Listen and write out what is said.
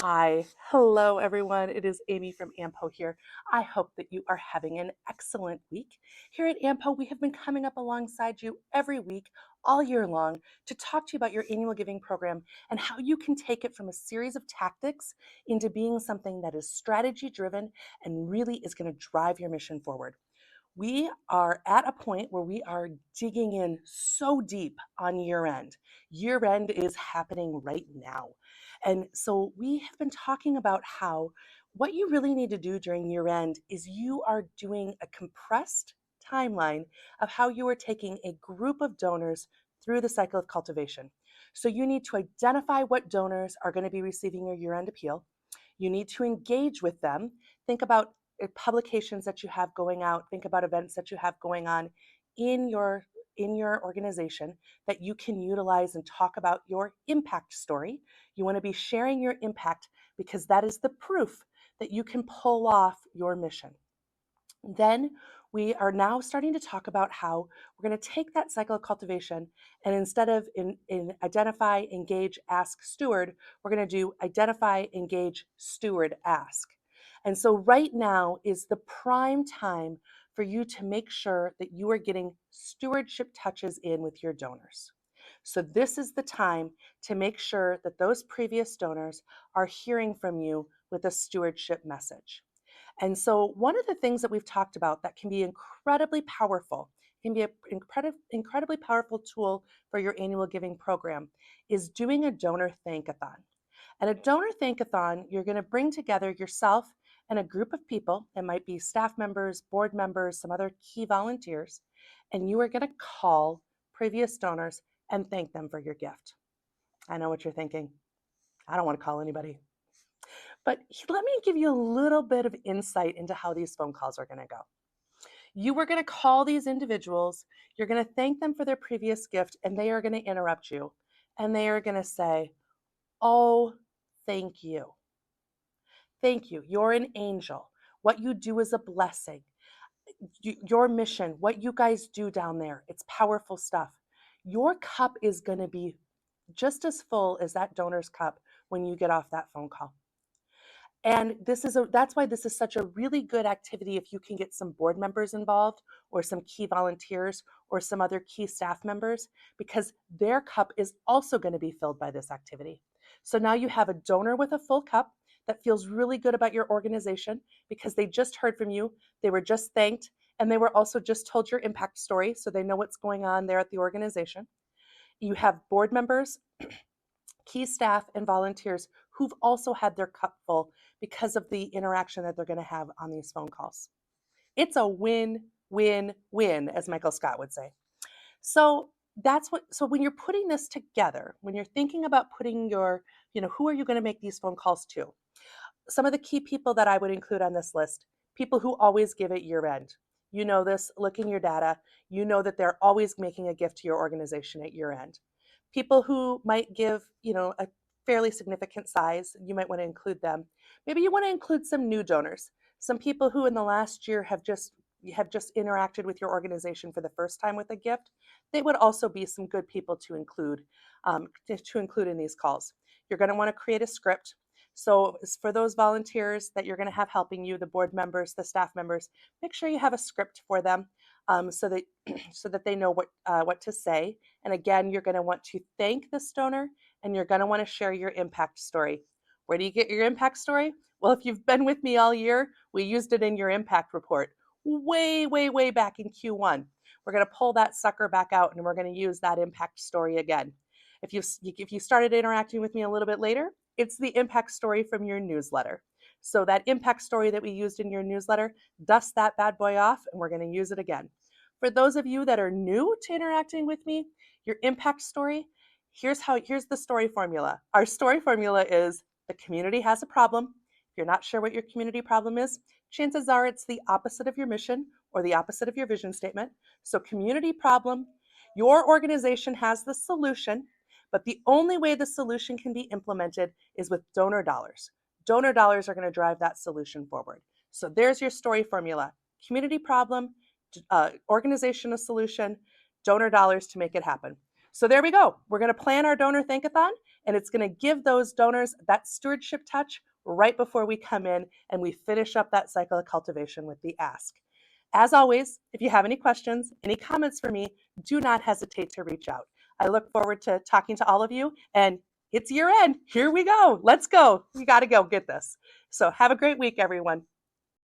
Hi, hello everyone. It is Amy from AMPO here. I hope that you are having an excellent week. Here at AMPO, we have been coming up alongside you every week, all year long, to talk to you about your annual giving program and how you can take it from a series of tactics into being something that is strategy driven and really is going to drive your mission forward. We are at a point where we are digging in so deep on year end. Year end is happening right now. And so we have been talking about how what you really need to do during year end is you are doing a compressed timeline of how you are taking a group of donors through the cycle of cultivation. So you need to identify what donors are going to be receiving your year end appeal. You need to engage with them. Think about publications that you have going out. Think about events that you have going on in your organization that you can utilize and talk about your impact story. You want to be sharing your impact because that is the proof that you can pull off your mission. Then we are now starting to talk about how we're going to take that cycle of cultivation and instead of in identify, engage, ask, steward, we're going to do identify, engage, steward, ask. And so right now is the prime time for you to make sure that you are getting stewardship touches in with your donors. So this is the time to make sure that those previous donors are hearing from you with a stewardship message. And so one of the things that we've talked about that can be incredibly powerful, can be an incredibly powerful tool for your annual giving program is doing a donor thank-a-thon. And a donor thank-a-thon, you're going to bring together yourself and a group of people. It might be staff members, board members, some other key volunteers, and you are going to call previous donors and thank them for your gift. I know what you're thinking. I don't want to call anybody. But let me give you a little bit of insight into how these phone calls are going to go. You are going to call these individuals, you're going to thank them for their previous gift, and they are going to interrupt you. And they are going to say, "Oh, thank you. Thank you. You're an angel. What you do is a blessing. Your mission, what you guys do down there, it's powerful stuff. Your cup is going to be just as full as that donor's cup when you get off that phone call." And that's why this is such a really good activity if you can get some board members involved or some key volunteers or some other key staff members, because their cup is also going to be filled by this activity. So now you have a donor with a full cup that feels really good about your organization because they just heard from you, they were just thanked, and they were also just told your impact story, so they know what's going on there at the organization. You have board members, key staff, and volunteers who've also had their cup full because of the interaction that they're going to have on these phone calls. It's a win, win, win, as Michael Scott would say. So so when you're putting this together, when you're thinking about putting who are you going to make these phone calls to? Some of the key people that I would include on this list, people who always give at year end. You know this, look in your data. You know that they're always making a gift to your organization at year end. People who might give, a fairly significant size, you might want to include them. Maybe you want to include some new donors, some people who in the last year have just interacted with your organization for the first time with a gift. They would also be some good people to include in these calls. You're going to want to create a script. So for those volunteers that you're going to have helping you, the board members, the staff members, make sure you have a script for them so that so that they know what to say. And again, you're going to want to thank this donor, and you're going to want to share your impact story. Where do you get your impact story? Well, if you've been with me all year, we used it in your impact report way, way, way back in Q1. We're going to pull that sucker back out, and we're going to use that impact story again. If you started interacting with me a little bit later, it's the impact story from your newsletter. So that impact story that we used in your newsletter, dust that bad boy off, and we're going to use it again. For those of you that are new to interacting with me, your impact story, here's the story formula. Our story formula is the community has a problem. If you're not sure what your community problem is, chances are it's the opposite of your mission or the opposite of your vision statement. So community problem, your organization has the solution, but the only way the solution can be implemented is with donor dollars. Donor dollars are going to drive that solution forward. So there's your story formula. Community problem, organizational solution, donor dollars to make it happen. So there we go. We're going to plan our donor thank-a-thon, And it's going to give those donors that stewardship touch right before we come in and we finish up that cycle of cultivation with the ask. As always, if you have any questions, any comments for me, do not hesitate to reach out. I look forward to talking to all of you, and it's year end. Here we go. Let's go. We got to go get this. So have a great week, everyone.